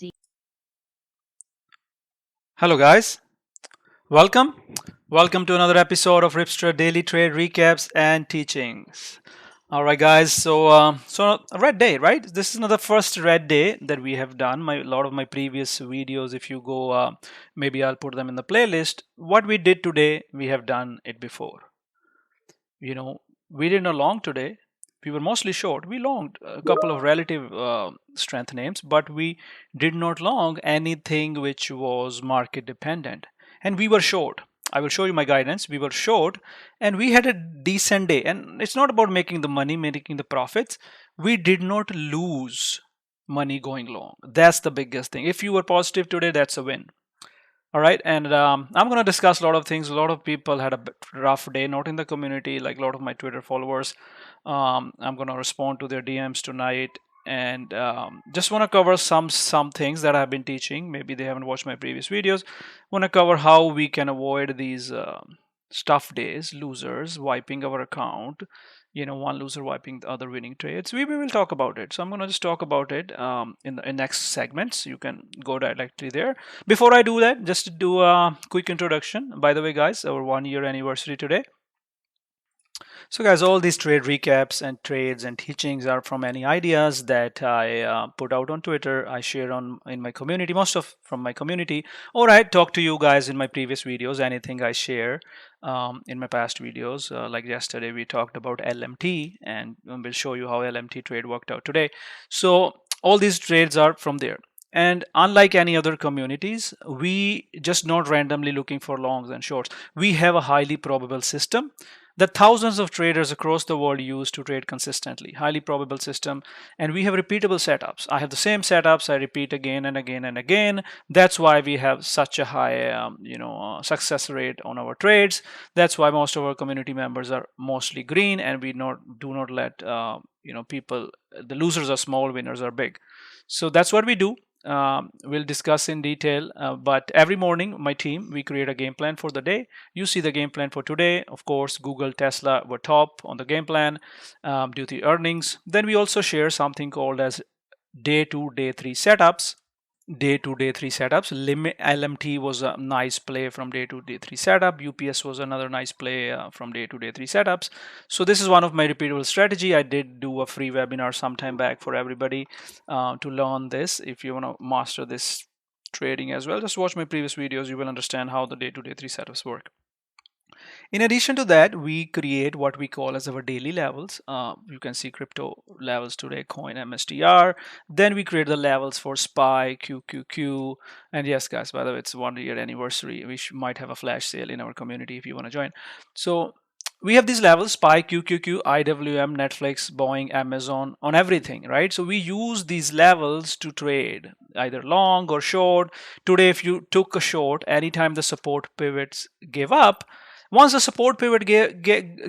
easy. Hello guys, welcome. Welcome to another episode of Ripster Daily Trade Recaps and Teachings. All right, guys. So a red day, right? This is another first red day that we have done. A lot of my previous videos, if you go, maybe I'll put them in the playlist. What we did today, we have done it before. You know, we didn't long today. We were mostly short. We longed a couple of relative strength names, but we did not long anything which was market dependent. And we were short. I will show you my guidance. We were short and we had a decent day. And it's not about making the money, making the profits. We did not lose money going long. That's the biggest thing. If you were positive today, that's a win. All right, and I'm going to discuss a lot of things. A lot of people had a bit rough day, not in the community, like a lot of my Twitter followers. I'm going to respond to their DMs tonight, and just want to cover some things that I've been teaching. Maybe they haven't watched my previous videos. Want to cover how we can avoid these stuff days, losers wiping our account. One loser wiping the other winning trades. We will talk about it. So I'm going to just talk about it in the next segments. You can go directly there. Before I do that, just to do a quick introduction. By the way, guys, our 1-year anniversary today. So guys, all these trade recaps and trades and teachings are from any ideas that I put out on Twitter, I share in my community, most of from my community, or I talk to you guys in my previous videos, anything I share in my past videos. Like yesterday, we talked about LMT, and we'll show you how LMT trade worked out today. So all these trades are from there. And unlike any other communities, we just not randomly looking for longs and shorts. We have a highly probable system that thousands of traders across the world use to trade consistently. Highly probable system, and we have repeatable setups. I have the same setups I repeat again and again and again. That's why we have such a high success rate on our trades. That's why most of our community members are mostly green, and we do not let people, the losers are small, winners are big. So that's what we do. We'll discuss in detail, but every morning my team, we create a game plan for the day. You see the game plan for today. Of course, Google, Tesla were top on the game plan due to earnings. Then we also share something called as day 2, day 3 setups. Day 2, day 3 setups. LMT was a nice play from day 2, day 3 setup. UPS was another nice play from day 2, day 3 setups. So this is one of my repeatable strategy. I did do a free webinar sometime back for everybody to learn this. If you want to master this trading as well, just watch my previous videos. You will understand how the day 2, day 3 setups work. In addition to that, we create what we call as our daily levels. You can see crypto levels today, coin, MSTR. Then we create the levels for SPY, QQQ. And yes, guys, by the way, it's 1-year anniversary. We might have a flash sale in our community if you want to join. So we have these levels: SPY, QQQ, IWM, Netflix, Boeing, Amazon, on everything, right? So we use these levels to trade either long or short. Today, if you took a short, anytime the support pivots give up, once the support pivot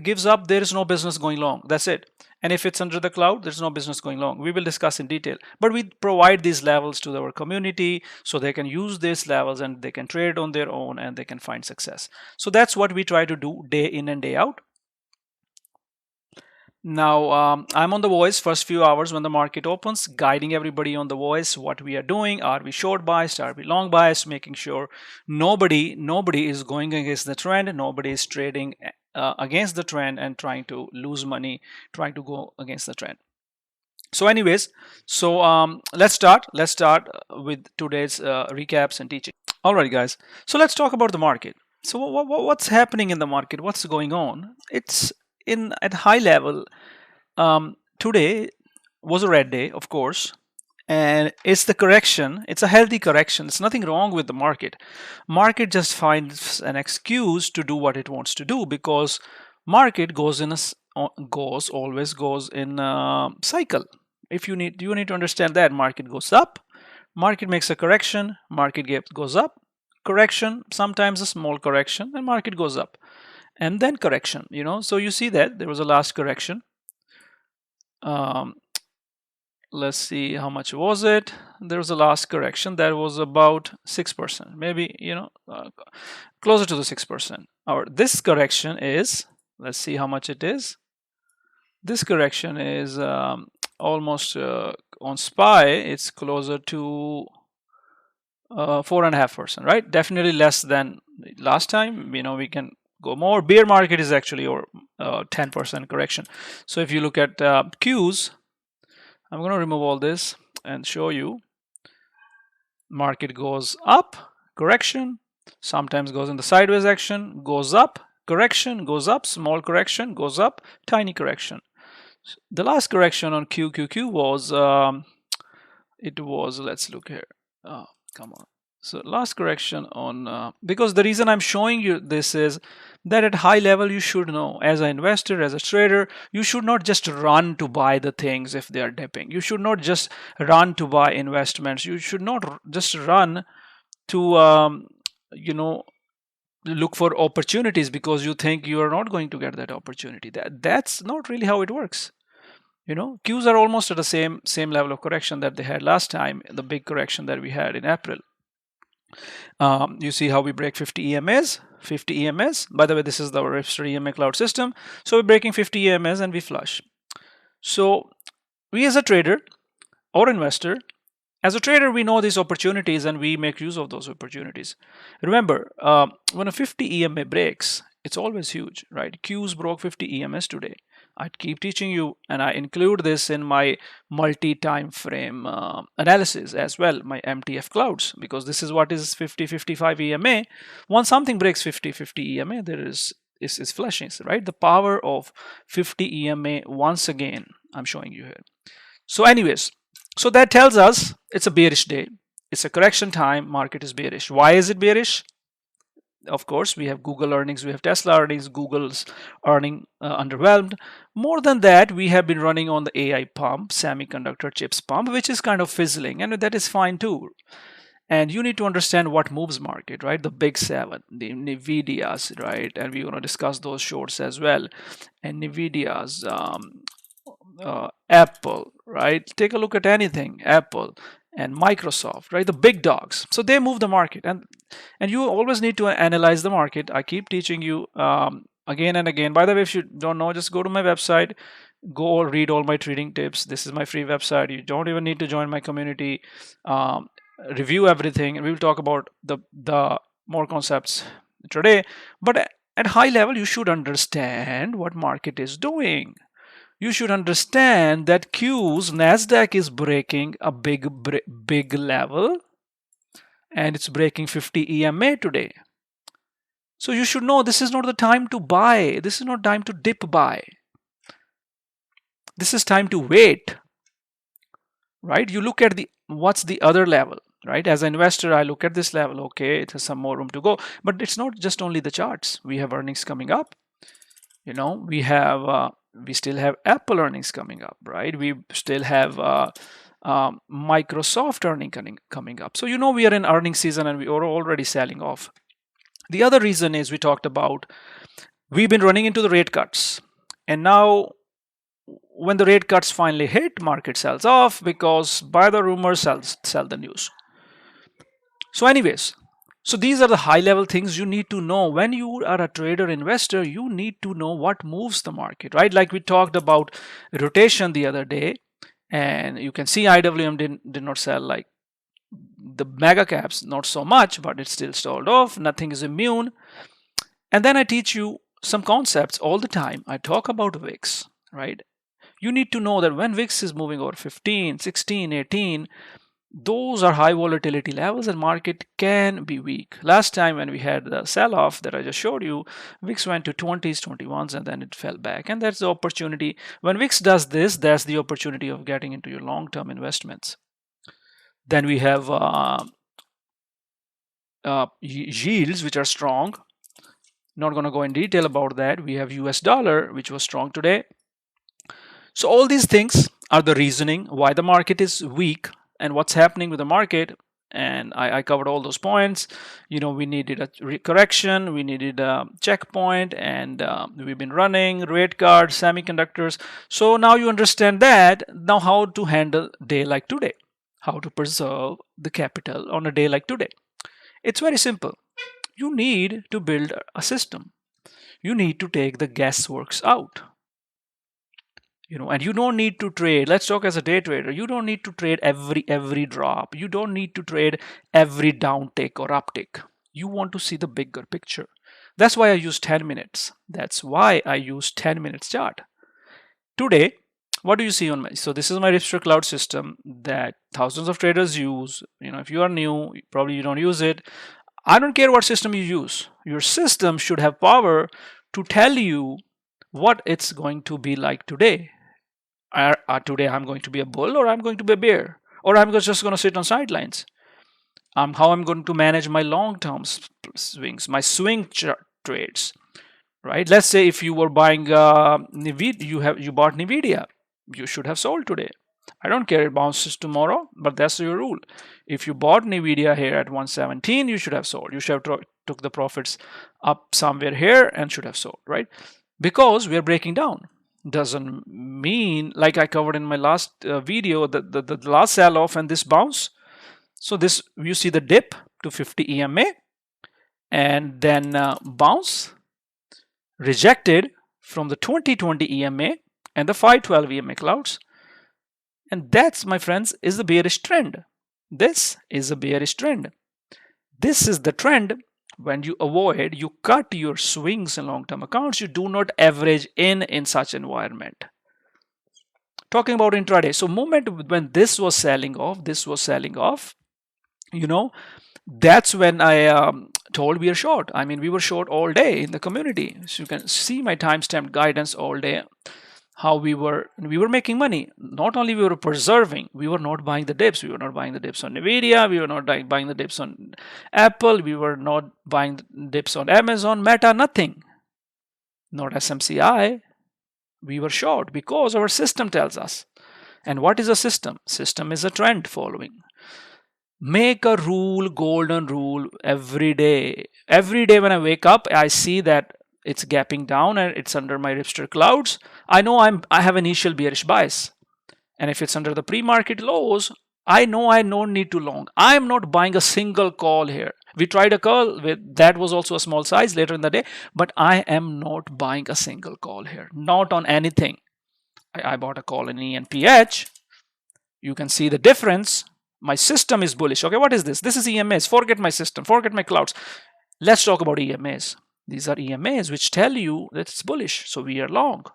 gives up, there is no business going long. That's it. And if it's under the cloud, there's no business going long. We will discuss in detail. But we provide these levels to our community so they can use these levels and they can trade on their own and they can find success. So that's what we try to do day in and day out. Now, I'm on the voice first few hours when the market opens, guiding everybody on the voice, what we are doing. Are we short biased? Are we long biased? Making sure nobody is going against the trend. Nobody is trading against the trend and trying to lose money, trying to go against the trend. So anyways, let's start with today's recaps and teaching. All right, guys. So let's talk about the market. So what's happening in the market? What's going on? It's at high level. Today was a red day, of course, and it's the correction. It's a healthy correction. There's nothing wrong with the market. Market just finds an excuse to do what it wants to do, because market goes in always goes in a cycle. You need to understand that market goes up, market makes a correction, market goes up, correction, sometimes a small correction, and market goes up, and then correction. So you see that there was a last correction. Let's see, how much was it? There was a last correction that was about 6%, maybe, closer to the 6%. Or this correction is, let's see how much it is. This correction is almost on SPY, it's closer to 4.5%, right? Definitely less than last time. We can go more. Bear market is actually or 10% correction. So if you look at Qs, I'm going to remove all this and show you. Market goes up, correction, sometimes goes in the sideways action, goes up, correction, goes up, small correction, goes up, tiny correction. The last correction on QQQ was it was, let's look here. Come on. So last correction on because the reason I'm showing you this is that at high level you should know, as an investor, as a trader, you should not just run to buy the things if they are dipping. You should not just run to buy investments. You should not just run to look for opportunities because you think you are not going to get that opportunity. That's not really how it works. Qs are almost at the same level of correction that they had last time, the big correction that we had in April. You see how we break 50 EMAs. 50 EMAs. By the way, this is the Ripster EMA cloud system. So we're breaking 50 EMAs and we flush. So we as a trader or investor, as a trader, we know these opportunities and we make use of those opportunities. Remember, when a 50 EMA breaks, it's always huge, right? Qs broke 50 EMS today. I keep teaching you, and I include this in my multi-time frame analysis as well, my MTF clouds, because this is what is 50-55 EMA. Once something breaks 50-50 EMA, there is flashing, right? The power of 50 EMA once again, I'm showing you here. So anyways, so that tells us it's a bearish day. It's a correction time. Market is bearish. Why is it bearish? Of course, we have Google earnings, we have Tesla earnings, Google's earning underwhelmed. More than that, we have been running on the AI pump, semiconductor chips pump, which is kind of fizzling, and that is fine too. And you need to understand what moves market, right? The big seven, the NVDAs, right? And we're going to discuss those shorts as well. And NVIDIA's, Apple, right? Take a look at anything, Apple and Microsoft, right? The big dogs. So they move the market, and you always need to analyze the market. I keep teaching you again and again. By the way, if you don't know, just go to my website, go read all my trading tips. This is my free website. You don't even need to join my community. Review everything, and we will talk about the more concepts today. But at high level, you should understand what market is doing. You should understand that Q's Nasdaq is breaking a big level, and it's breaking 50 EMA today. So you should know this is not the time to buy. This is not time to dip buy. This is time to wait, right? You look at what's the other level, right? As an investor, I look at this level. Okay, it has some more room to go, but it's not just only the charts. We have earnings coming up. We still have Apple earnings coming up, right? We still have Microsoft earning coming up. So we are in earnings season and we are already selling off. The other reason is we talked about we've been running into the rate cuts, and now when the rate cuts finally hit, market sells off because buy the rumors, sell the news. So anyways, so these are the high level things you need to know. When you are a trader investor, you need to know what moves the market, right? Like we talked about rotation the other day, and you can see IWM did not sell, like the mega caps, not so much, but it still stalled off. Nothing is immune. And then I teach you some concepts all the time. I talk about VIX, right? You need to know that when VIX is moving over 15, 16, 18, those are high volatility levels and market can be weak. Last time when we had the sell-off that I just showed you, VIX went to 20s, 21s, and then it fell back. And that's the opportunity. When VIX does this, that's the opportunity of getting into your long-term investments. Then we have yields, which are strong. Not going to go in detail about that. We have US dollar, which was strong today. So all these things are the reasoning why the market is weak and what's happening with the market. And I covered all those points. We needed a correction, we needed a checkpoint, and we've been running rate cards, semiconductors. So now you understand that. Now how to handle a day like today, how to preserve the capital on a day like today. It's very simple. You need to build a system. You need to take the guessworks out. And you don't need to trade. Let's talk as a day trader. You don't need to trade every drop. You don't need to trade every down tick or uptick. You want to see the bigger picture. That's why I use 10 minutes. That's why I use 10 minutes chart. Today, what do you see on my, so this is my Ripster cloud system that thousands of traders use. If you are new, probably you don't use it. I don't care what system you use. Your system should have power to tell you what it's going to be like today. Today I'm going to be a bull, or I'm going to be a bear, or I'm just going to sit on sidelines. How I'm going to manage my long-term swings, my swing trades, right? Let's say if you were buying NVIDIA, you bought NVDA, you should have sold today. I don't care it bounces tomorrow, but that's your rule. If you bought NVIDIA here at 117, you should have sold. You should have took the profits up somewhere here and should have sold, right? Because we are breaking down. Doesn't mean, like I covered in my last video, the last sell off and this bounce. So this, you see the dip to 50 EMA and then bounce, rejected from the 2020 EMA and the 512 EMA clouds. And that's, my friends, is the bearish trend. This is a bearish trend. This is the trend. When you avoid, you cut your swings in long-term accounts. You do not average in such environment. Talking about intraday. So moment when this was selling off, that's when I told we are short. I mean, we were short all day in the community. So you can see my timestamp guidance all day, how we were making money. Not only we were preserving, we were not buying the dips. We were not buying the dips on NVIDIA. We were not buying the dips on Apple. We were not buying the dips on Amazon, Meta, nothing. Not SMCI. We were short because our system tells us. And what is a system? System is a trend following. Make a rule, golden rule, every day. Every day when I wake up, I see that it's gapping down and it's under my Ripster clouds. I know I have initial bearish bias. And if it's under the pre-market lows, I know I don't need to long. I'm not buying a single call here. We tried a call that was also a small size later in the day, but I am not buying a single call here. Not on anything. I bought a call in ENPH. You can see the difference. My system is bullish. Okay, what is this? This is EMAs. Forget my system. Forget my clouds. Let's talk about EMAs. These are EMAs which tell you that it's bullish. So we are long.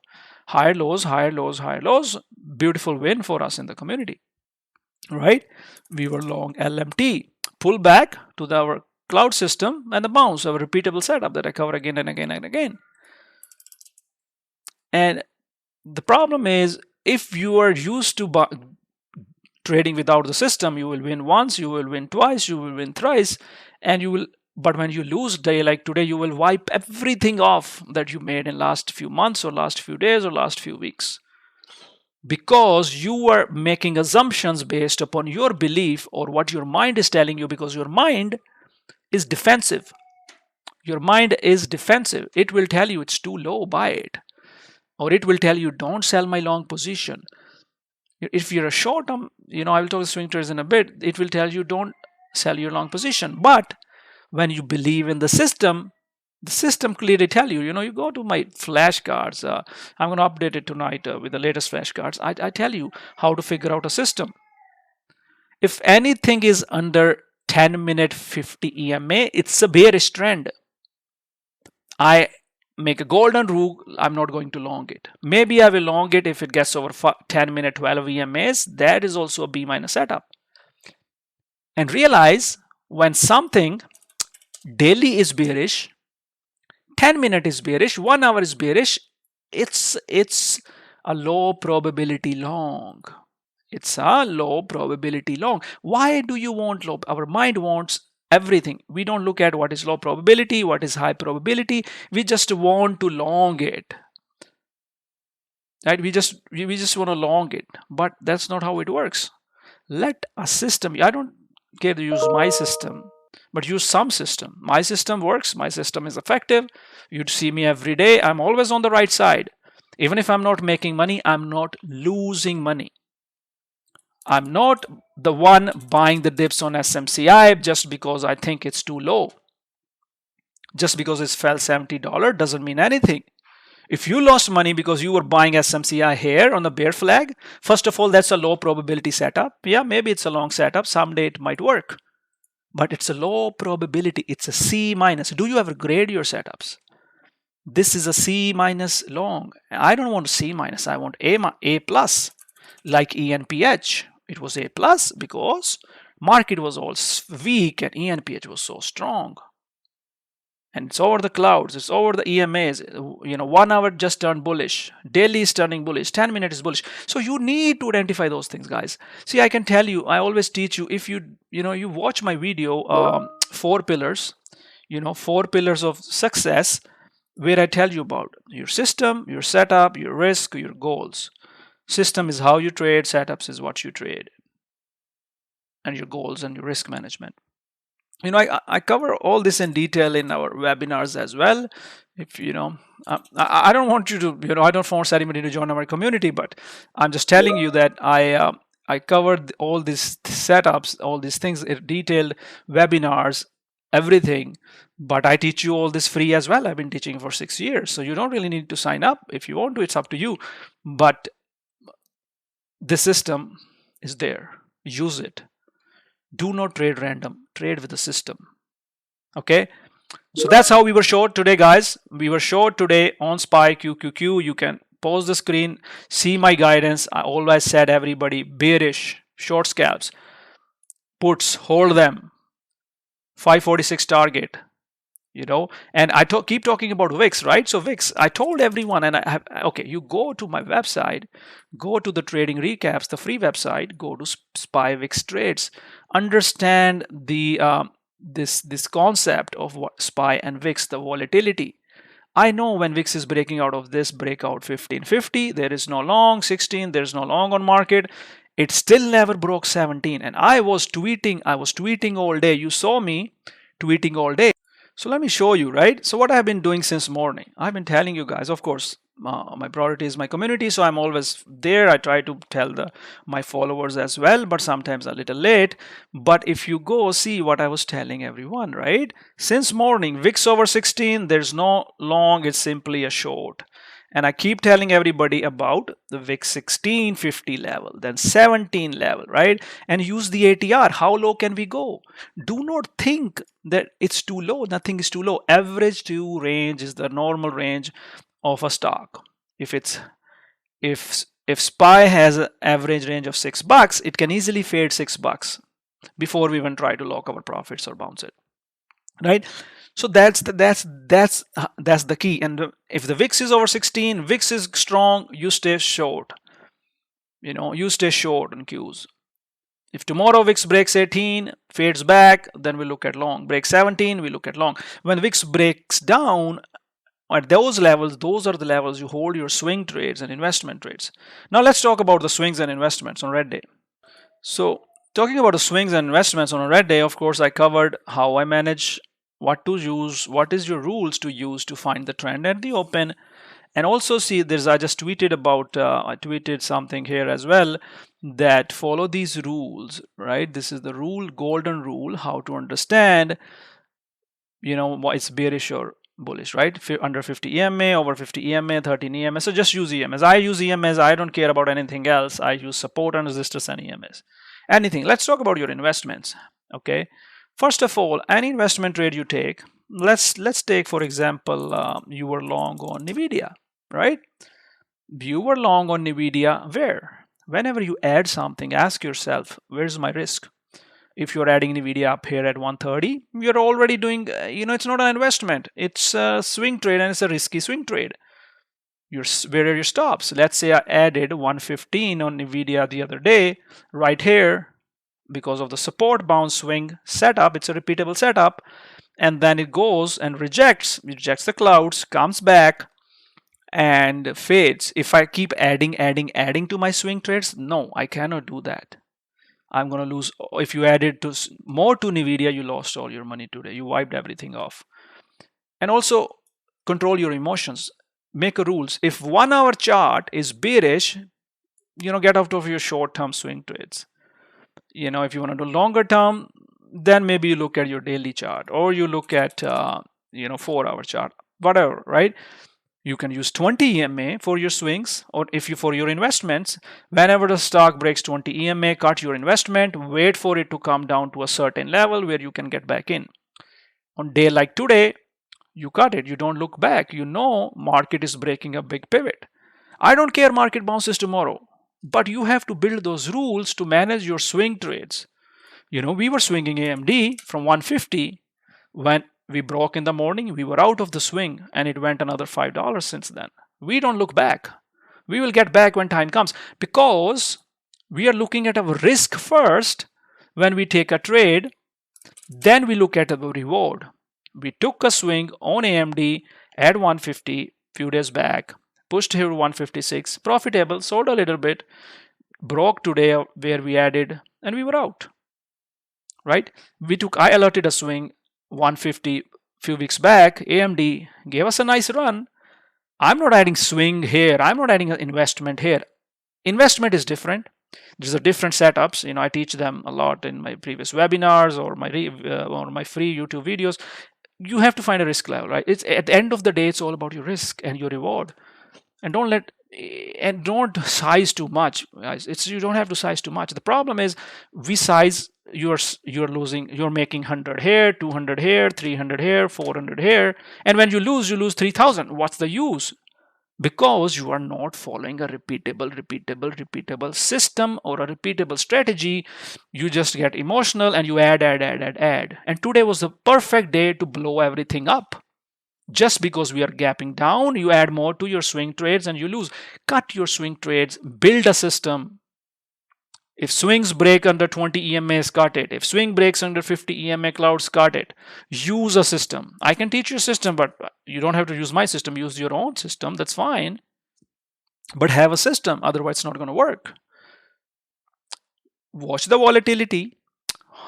Higher lows, higher lows, higher lows. Beautiful win for us in the community. Right? We were long LMT. Pull back to our cloud system and the bounce, our repeatable setup that I cover again and again and again. And the problem is, if you are used to trading without the system, you will win once, you will win twice, you will win thrice, and you will. But when you lose day like today, you will wipe everything off that you made in last few months or last few days or last few weeks, because you are making assumptions based upon your belief or what your mind is telling you, because your mind is defensive. Your mind is defensive. It will tell you it's too low, buy it. Or it will tell you don't sell my long position. If you're a short term, I will talk to swing traders in a bit, it will tell you don't sell your long position. But when you believe in the system clearly tell you, you go to my flashcards. I'm going to update it tonight with the latest flashcards. I tell you how to figure out a system. If anything is under 10-minute 50 EMA, it's a bearish trend. I make a golden rule, I'm not going to long it. Maybe I will long it if it gets over 10-minute 12 EMAs. That is also a B minus setup. And realize when something daily is bearish, 10-minute is bearish, 1 hour is bearish, it's a low probability long. It's a low probability long. Why do you want low? Our mind wants everything. We don't look at what is low probability, what is high probability. We just want to long it. Right? We just want to long it. But that's not how it works. Let a system, I don't care to use my system, but use some system. My system works. My system is effective. You'd see me every day. I'm always on the right side. Even if I'm not making money, I'm not losing money. I'm not the one buying the dips on SMCI just because I think it's too low. Just because it's fell $70 doesn't mean anything. If you lost money because you were buying SMCI here on the bear flag, first of all, that's a low probability setup. Yeah, maybe it's a long setup. Someday it might work, but it's a low probability. It's a C minus. Do you ever grade your setups? This is a C minus long. I don't want C minus. I want A plus, like ENPH. It was A plus because market was all weak and ENPH was so strong. And it's over the clouds, it's over the EMAs. 1 hour just turned bullish, daily is turning bullish, 10 minutes is bullish. So you need to identify those things, guys. See, I can tell you, I always teach you, if you watch my video, 4 pillars, 4 pillars of success, where I tell you about your system, your setup, your risk, your goals. System is how you trade, setups is what you trade, and your goals and your risk management. I cover all this in detail in our webinars as well. If I don't want you to, I don't force anybody to join our community, but I'm just telling you that I covered all these setups, all these things, detailed webinars, everything. But I teach you all this free as well. I've been teaching for 6 years, so you don't really need to sign up. If you want to, it's up to you. But the system is there. Use it. Do not trade random, trade with the system. Okay, so that's how we were short today, guys. We were short today on SPY QQQ. You can pause the screen, see my guidance. I always said, everybody, bearish short scalps, puts, hold them, 546 target, and I keep talking about VIX, right? So VIX, I told everyone, and okay, you go to my website, go to the trading recaps, the free website, go to SPY VIX trades, understand the this concept of what SPY and VIX, the volatility. I know when VIX is breaking out of this breakout 1550, there is no long, 16, there's no long on market. It still never broke 17, and I was tweeting all day. You saw me tweeting all day. So let me show you, right? So what I've been doing since morning, I've been telling you guys, of course, my priority is my community, so I'm always there. I try to tell my followers as well, but sometimes a little late. But if you go see what I was telling everyone, right? Since morning, VIX over 16, there's no long, it's simply a short. And I keep telling everybody about the VIX 1650 level, then 17 level, right? And use the ATR. How low can we go? Do not think that it's too low. Nothing is too low. Average to range is the normal range of a stock. If SPY has an average range of $6, it can easily fade $6 before we even try to lock our profits or bounce it, right? So that's the key. And if the VIX is over 16, VIX is strong, you stay short. You stay short on Qs. If tomorrow VIX breaks 18, fades back, then we look at long. Break 17, we look at long. When VIX breaks down at those levels, those are the levels you hold your swing trades and investment trades. Now let's talk about the swings and investments on red day. So talking about the swings and investments on a red day, of course, I covered how I manage, what to use, what is your rules to use to find the trend at the open. And also see, I just tweeted about, I tweeted something here as well, that follow these rules, right? This is the golden rule, how to understand, why it's bearish or bullish, right? Under 50 EMA, over 50 EMA, 13 EMA. So just use EMAs. I use EMAs. I don't care about anything else. I use support and resistance and EMAs. Anything. Let's talk about your investments. Okay. First of all, any investment trade you take, let's take, for example, you were long on NVDA, right? You were long on NVDA where? Whenever you add something, ask yourself, where's my risk? If you're adding NVDA up here at 130, you're already doing, it's not an investment. It's a swing trade, and it's a risky swing trade. Where are your stops? Let's say I added 115 on NVIDIA the other day, right here, because of the support bounce swing setup. It's a repeatable setup, and then it goes and rejects the clouds, comes back and fades. If I keep adding to my swing trades, no, I cannot do that. I'm going to lose. If you added more to NVIDIA, you lost all your money today. You wiped everything off. And also control your emotions. Make rules. If 1 hour chart is bearish, get out of your short-term swing trades. If you want to do longer term, then maybe you look at your daily chart, or you look at 4 hour chart, whatever, right? You can use 20 EMA for your swings, or if you for your investments. Whenever the stock breaks 20 EMA, cut your investment, wait for it to come down to a certain level where you can get back in. On day like today, you cut it, you don't look back. You know market is breaking a big pivot. I don't care market bounces tomorrow, but you have to build those rules to manage your swing trades. We were swinging AMD from 150. When we broke in the morning, we were out of the swing and it went another $5 since then. We don't look back. We will get back when time comes, because we are looking at our risk first when we take a trade, then we look at our reward. We took a swing on AMD at 150 few days back, pushed here to 156, profitable, sold a little bit, broke today where we added, and we were out. Right? I alerted a swing 150 few weeks back. AMD gave us a nice run. I'm not adding swing here. I'm not adding an investment here. Investment is different. There's a different setups. I teach them a lot in my previous webinars or my free YouTube videos. You have to find a risk level, right? It's at the end of the day, it's all about your risk and your reward. And don't size too much, guys. You don't have to size too much. The problem is we size. You're losing. You're making 100 here, 200 here, 300 here, 400 here, and when you lose 3,000. What's the use? Because you are not following a repeatable system or a repeatable strategy. You just get emotional and you add. And today was the perfect day to blow everything up. Just because we are gapping down, you add more to your swing trades and you lose. Cut your swing trades, build a system. If swings break under 20 EMAs, cut it. If swing breaks under 50 EMA clouds, cut it. Use a system. I can teach you a system, but you don't have to use my system. Use your own system. That's fine. But have a system. Otherwise, it's not going to work. Watch the volatility.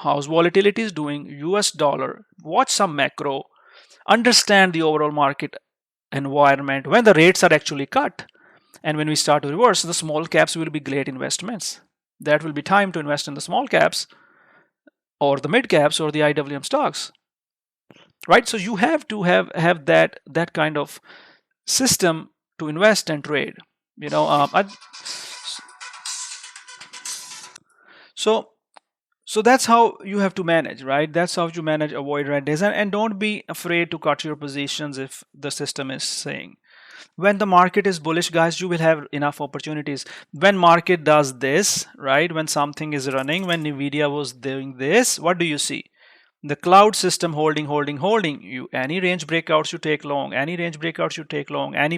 How's volatility is doing? US dollar. Watch some macro. Understand the overall market environment when the rates are actually cut. And when we start to reverse, the small caps will be great investments. That will be time to invest in the small caps or the mid caps or the IWM stocks, right? So you have to have that kind of system to invest and trade. So that's how you have to manage, right? That's how you manage avoid red days, and don't be afraid to cut your positions if the system is saying. When the market is bullish, guys, you will have enough opportunities. When market does this, right? When something is running, when NVDA was doing this, what do you see? The cloud system holding. Any range breakouts you take long, any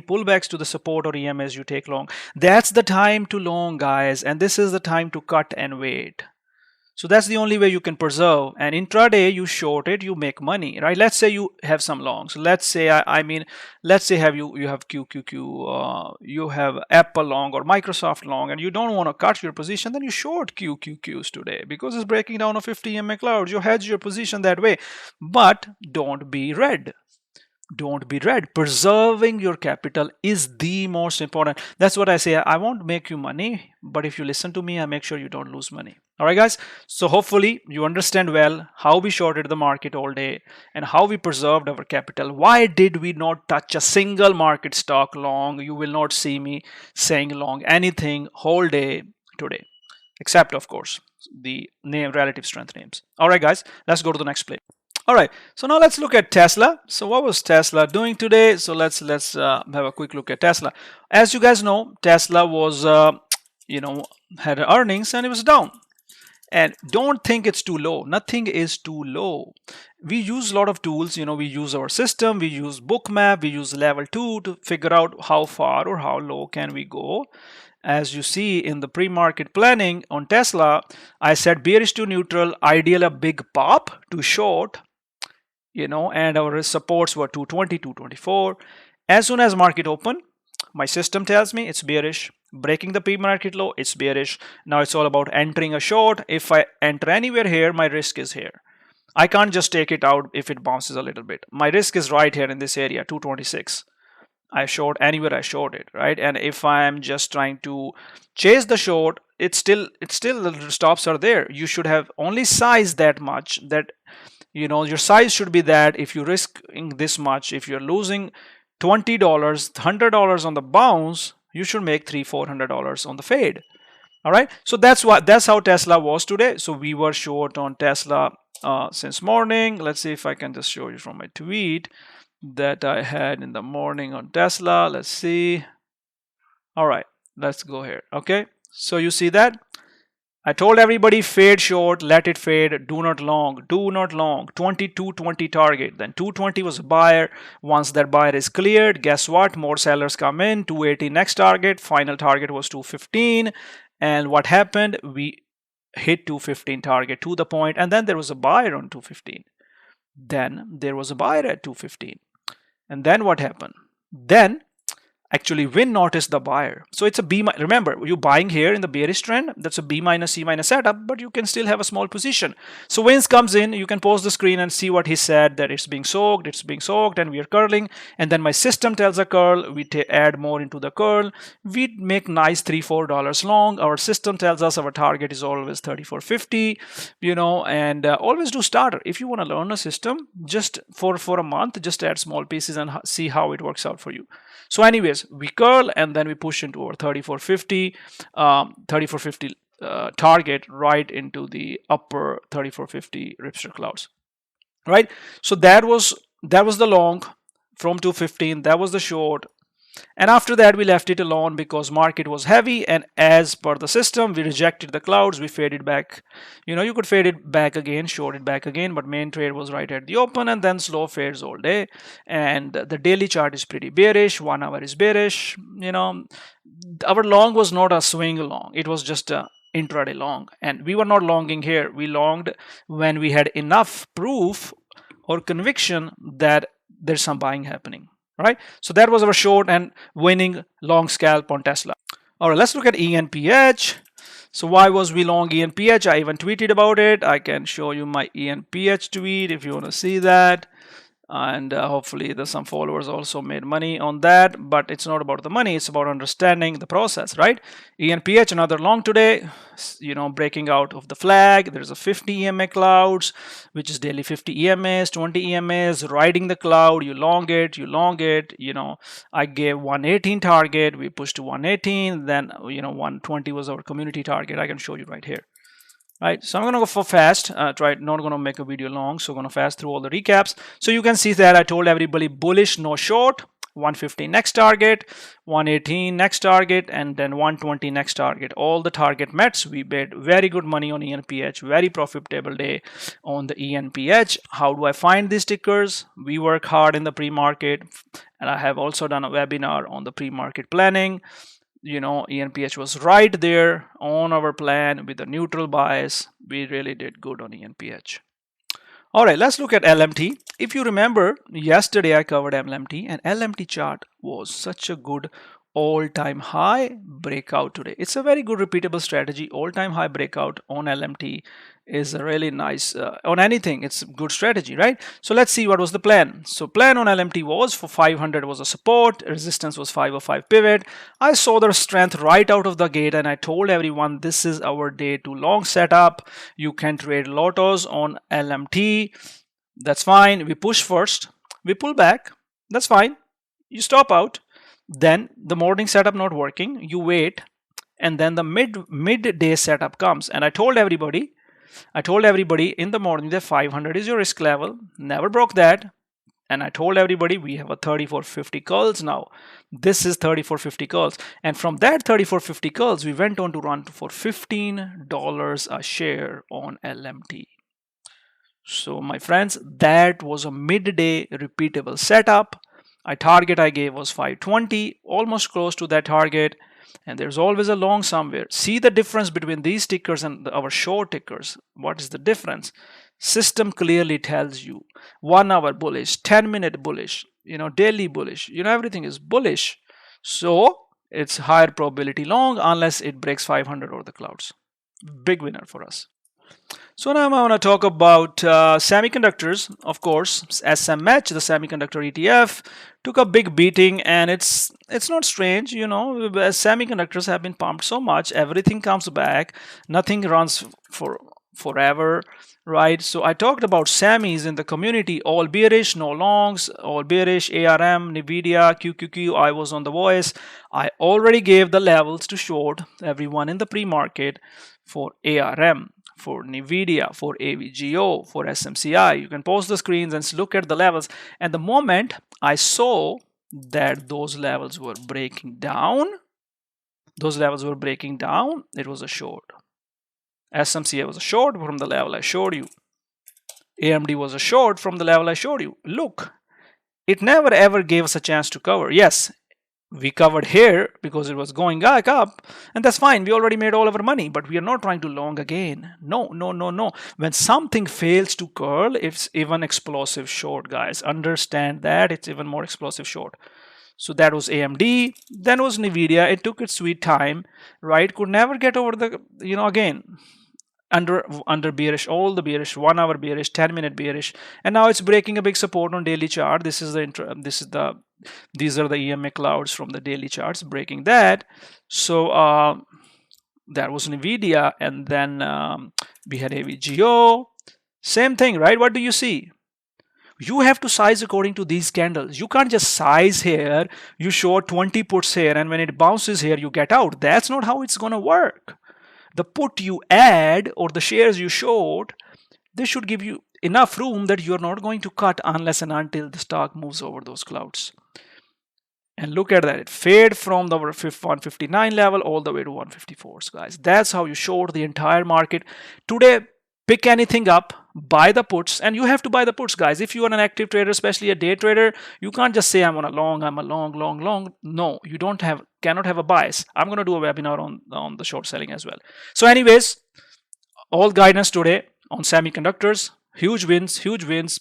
pullbacks to the support or EMS you take long. That's the time to long, guys, and this is the time to cut and wait. So that's the only way you can preserve. And intraday, you short it, you make money, right? Let's say you have some longs. Let's say let's say you have QQQ, you have Apple long or Microsoft long, and you don't want to cut your position. Then you short QQQs today because it's breaking down a 50 EMA cloud. You hedge your position that way, but don't be red. Don't be red. Preserving your capital is the most important. That's what I say. I won't make you money, but if you listen to me, I make sure you don't lose money. All right, guys. So hopefully you understand well how we shorted the market all day and how we preserved our capital. Why did we not touch a single market stock long? You will not see me saying long anything whole day today, except of course the relative strength names. All right, guys. Let's go to the next play. All right, so now let's look at Tesla. So what was Tesla doing today? So let's have a quick look at Tesla. As you guys know, Tesla was had earnings and it was down. And don't think it's too low. Nothing is too low. We use a lot of tools. We use our system. We use Bookmap. We use level 2 to figure out how far or how low can we go. As you see in the pre-market planning on Tesla, I said bearish to neutral, ideal a big pop to short. And our supports were 220, 224. As soon as market open, my system tells me it's bearish. Breaking the pre-market low, it's bearish. Now it's all about entering a short. If I enter anywhere here, my risk is here. I can't just take it out if it bounces a little bit. My risk is right here in this area, 226. I short anywhere I short it, right? And if I'm just trying to chase the short, it's still the stops are there. You should have only sized that much that your size should be that if you're risking this much, if you're losing $20, $100 on the bounce, you should make $300-400 on the fade. All right, so that's how Tesla was today. So we were short on Tesla since morning. Let's see if I can just show you from my tweet that I had in the morning on Tesla. Let's see. All right, let's go here. Okay, so you see that I told everybody fade short, let it fade, do not long, 2220 target. Then 220 was a buyer. Once that buyer is cleared, guess what? More sellers come in, 280 next target, final target was 215. And what happened? We hit 215 target to the point, and then there was a buyer on 215. Then there was a buyer at 215. And then what happened? Then actually Win noticed the buyer. So it's a B. Remember, you're buying here in the bearish trend. That's a B minus C minus setup, but you can still have a small position. So Wins comes in. You can pause the screen and see what he said, that it's being soaked, and we are curling. And then my system tells a curl. We add more into the curl. We make nice $3-4 long. Our system tells us our target is always 34.50, and always do starter. If you want to learn a system, just for a month, just add small pieces and see how it works out for you. So anyways, we curl and then we push into our 3450 target right into the upper 3450 Ripster clouds, right? So that was the long from 215. That was the short. And after that, we left it alone because market was heavy. And as per the system, we rejected the clouds. We faded back. You could fade it back again, short it back again. But main trade was right at the open and then slow fades all day. And the daily chart is pretty bearish. 1 hour is bearish. Our long was not a swing long. It was just a intraday long. And we were not longing here. We longed when we had enough proof or conviction that there's some buying happening. Right, so that was our short and winning long scalp on Tesla. All right, let's look at ENPH. So why was we long ENPH? I even tweeted about it. I can show you my ENPH tweet if you want to see that. And hopefully there's some followers also made money on that, but it's not about the money, it's about understanding the process, right? ENPH, another long today, breaking out of the flag. There's a 50 EMA clouds, which is daily 50 EMAs, 20 EMAs, riding the cloud. You long it. I gave 118 target, we pushed to 118, then 120 was our community target. I can show you right here. Right, so I'm going to go for fast, not going to make a video long, so I'm going to fast through all the recaps. So you can see that I told everybody bullish, no short, 150 next target, 118 next target, and then 120 next target. All the target mets. We made very good money on ENPH, very profitable day on the ENPH. How do I find these tickers? We work hard in the pre-market, and I have also done a webinar on the pre-market planning. ENPH was right there on our plan with a neutral bias. We really did good on ENPH. All right, let's look at LMT. If you remember, yesterday I covered LMT, and LMT chart was such a good all-time high breakout today. It's a very good repeatable strategy. All-time high breakout on LMT is a really nice, on anything, it's a good strategy, right? So let's see what was the plan. So plan on LMT was for 500 was a support, resistance was 505 pivot. I saw the strength right out of the gate, and I told everyone this is our day to long setup. You can trade lotos on LMT. That's fine. We push first, we pull back. That's fine. You stop out. Then the morning setup not working, you wait, and then the midday setup comes. And I told everybody in the morning that 500 is your risk level, never broke that. And I told everybody we have a 3450 calls now. This is 3450 calls, and from that 3450 calls we went on to run for $15 a share on LMT. So my friends, that was a midday repeatable setup. Target I gave was 520, almost close to that target, and there's always a long somewhere. See the difference between these tickers and our short tickers. What is the difference? System clearly tells you 1 hour bullish, 10-minute bullish, daily bullish, everything is bullish. So it's higher probability long unless it breaks 500 over the clouds. Big winner for us. So now I want to talk about semiconductors. Of course, SMH, the semiconductor ETF, took a big beating, and it's not strange, Semiconductors have been pumped so much, everything comes back, nothing runs forever, right? So I talked about semis in the community, all bearish, no longs, all bearish, ARM, NVDA, QQQ. I was on the voice. I already gave the levels to short everyone in the pre-market for ARM, for NVIDIA, for AVGO, for SMCI. You can post the screens and look at the levels. And the moment I saw that those levels were breaking down, it was a short. SMCI was a short from the level I showed you. AMD was a short from the level I showed you. Look, it never ever gave us a chance to cover. Yes, we covered here because it was going back up, and that's fine. We already made all of our money, but we are not trying to long again. No, no, no, no. When something fails to curl, it's even explosive short, guys. Understand that it's even more explosive short. So that was AMD, then was NVIDIA. It took its sweet time, right? Could never get over the, again, under bearish, all the bearish, 1 hour bearish, 10-minute bearish, and now it's breaking a big support on daily chart. These are the EMA clouds from the daily charts breaking that. So that was NVIDIA, and then we had AVGO. Same thing, right? What do you see? You have to size according to these candles. You can't just size here, you short 20 puts here, and when it bounces here, you get out. That's not how it's gonna work. The put you add or the shares you short, they should give you enough room that you're not going to cut unless and until the stock moves over those clouds. And look at that, it faded from the 159 level all the way to 154s, guys. That's how you short the entire market. Today, pick anything up, buy the puts, and you have to buy the puts, guys. If you are an active trader, especially a day trader, you can't just say I'm a long. No, you cannot have a bias. I'm going to do a webinar on the short selling as well. So anyways, all guidance today on semiconductors. Huge wins.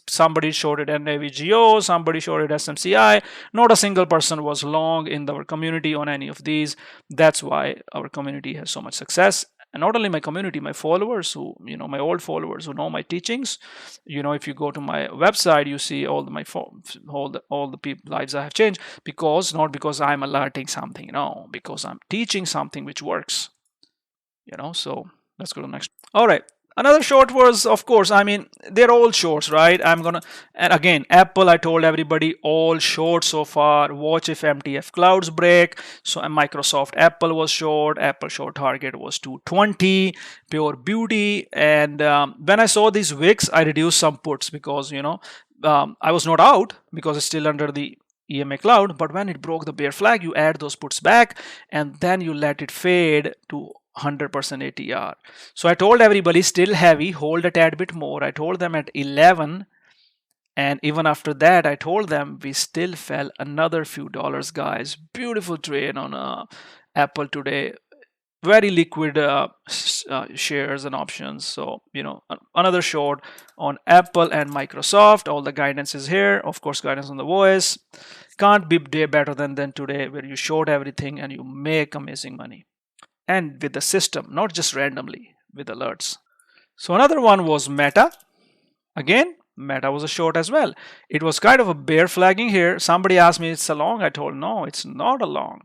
Somebody shorted NVGO, somebody shorted SMCI. Not a single person was long in our community on any of these. That's why our community has so much success. And not only my community, my followers who, my old followers who know my teachings. If you go to my website, you see all the people lives I have changed, not because I'm alerting something, because I'm teaching something which works. So let's go to the next. All right. Another short was, of course, they're all shorts, right? And again, Apple, I told everybody, all short so far. Watch if MTF clouds break. So Microsoft, Apple was short. Apple short target was 220. Pure beauty. And when I saw these wicks, I reduced some puts because, I was not out because it's still under the EMA cloud. But when it broke the bear flag, you add those puts back and then you let it fade to 100% ATR. So I told everybody still heavy, hold a tad bit more. I told them at 11, and even after that I told them we still fell another few dollars, guys. Beautiful trade on Apple today. Very liquid shares and options. So another short on Apple and Microsoft. All the guidance is here, of course, guidance on the voice. Can't be day better than today, where you short everything and you make amazing money. And with the system, not just randomly, with alerts. So another one was Meta. Again, Meta was a short as well. It was kind of a bear flagging here. Somebody asked me it's a long. I told no, it's not a long.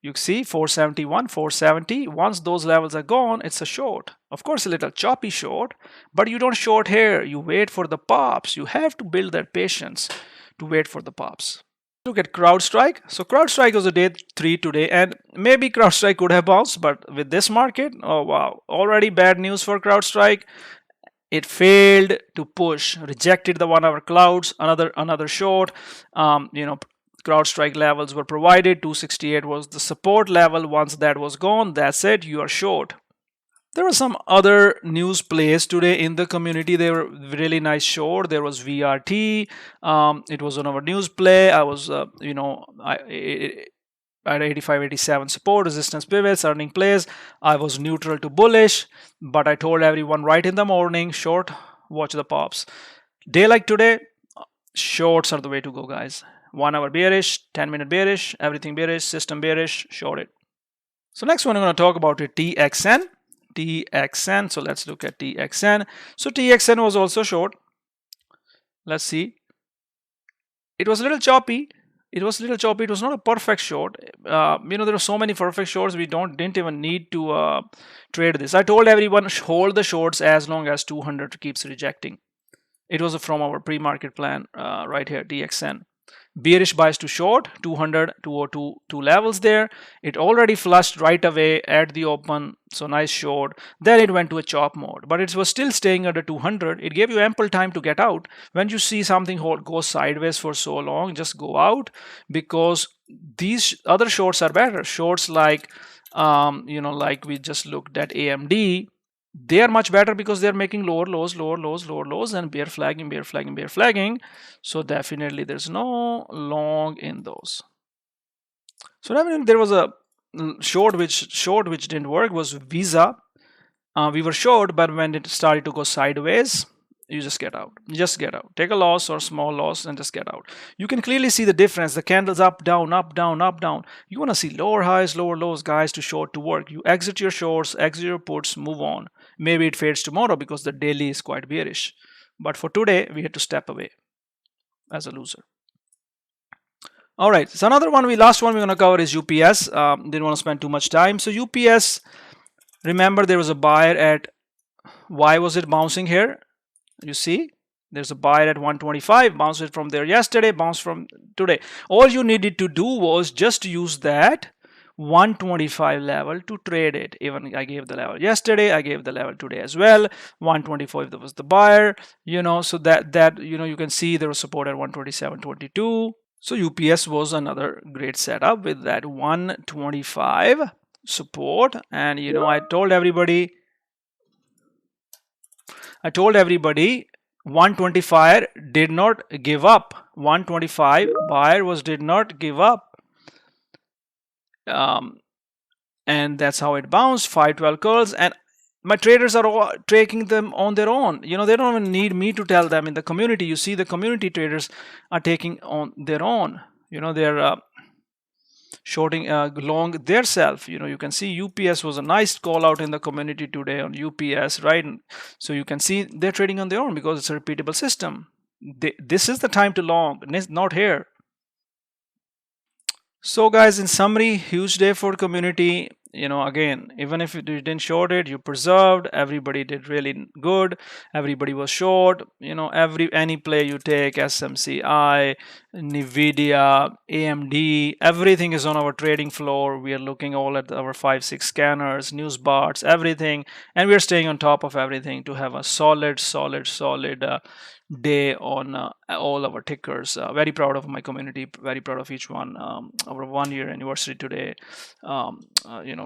You see 471, 470. Once those levels are gone, it's a short. Of course, a little choppy short, but you don't short here. You wait for the pops. You have to build that patience to wait for the pops. Look at CrowdStrike. So CrowdStrike was a day 3 today, and maybe CrowdStrike could have bounced, but with this market, oh wow, already bad news for CrowdStrike. It failed to push, rejected the 1 hour clouds, another short. CrowdStrike levels were provided. 268 was the support level. Once that was gone, that's it, you are short. There were some other news plays today in the community. They were really nice short. There was VRT. It was on our news play. I was, at 85, 87 support, resistance pivots, earning plays. I was neutral to bullish, but I told everyone right in the morning, short, watch the pops. Day like today, shorts are the way to go, guys. 1 hour bearish, 10-minute bearish, everything bearish, system bearish, short it. So next one I'm going to talk about it, TXN. So let's look at TXN. So TXN was also short. Let's see. It was a little choppy. it was a little choppy. It was not a perfect short. There were so many perfect shorts. We didn't even need to trade this. I told everyone hold the shorts as long as 200 keeps rejecting. It was from our pre-market plan right here, TXN. Bearish bias to short, 200, 202, two levels there. It already flushed right away at the open, so nice short. Then it went to a chop mode, but it was still staying under 200. It gave you ample time to get out. When you see something go sideways for so long, just go out, because these other shorts are better. Shorts like, like we just looked at AMD, they are much better because they're making lower lows, lower lows, lower lows, and bear flagging, bear flagging, bear flagging. So definitely there's no long in those. So definitely there was a short which didn't work, was Visa. We were short, but when it started to go sideways, you just get out. Just get out. Take a loss or small loss and just get out. You can clearly see the difference. The candles up, down, up, down, up, down. You want to see lower highs, lower lows, guys, to short to work. You exit your shorts, exit your puts, move on. Maybe it fades tomorrow because the daily is quite bearish. But for today, we had to step away as a loser. All right, so last one we're going to cover is UPS. Didn't want to spend too much time. So UPS, remember there was a buyer at, why was it bouncing here? You see, there's a buyer at 125, bounced it from there yesterday, bounced from today. All you needed to do was just use that 125 level to trade it. Even I gave the level yesterday, I gave the level today as well. 125, that was the buyer, so that you can see there was support at 127.22. So UPS was another great setup with that 125 support. And I told everybody 125 did not give up. 125 buyer did not give up. And that's how it bounced. 512 curls, and my traders are all taking them on their own. They don't even need me to tell them. In the community, you see the community traders are taking on their own. They're shorting long their self. You can see UPS was a nice call out in the community today on UPS, right? So you can see they're trading on their own because it's a repeatable system. This is the time to long, not here. So guys, in summary, huge day for community. Again, even if you didn't short it, you preserved. Everybody did really good. Everybody was short. Any play you take, SMCI, NVDA, AMD, everything is on our trading floor. We are looking all at our 5-6 scanners, news bars, everything, and we are staying on top of everything to have a solid day on all our tickers. Very proud of my community, very proud of each one. Our 1-year anniversary today.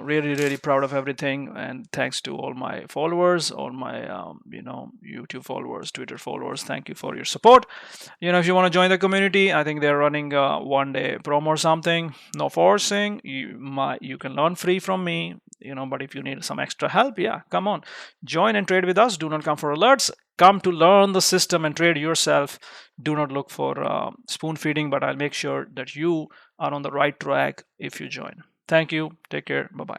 Really proud of everything, and thanks to all my followers, all my YouTube followers, Twitter followers. Thank you for your support. If you want to join the community, I think they're running a 1-day promo or something. No forcing. You can learn free from me. But if you need some extra help, yeah, come on, join and trade with us. Do not come for alerts. Come to learn the system and trade yourself. Do not look for spoon feeding, but I'll make sure that you are on the right track if you join. Thank you. Take care. Bye-bye.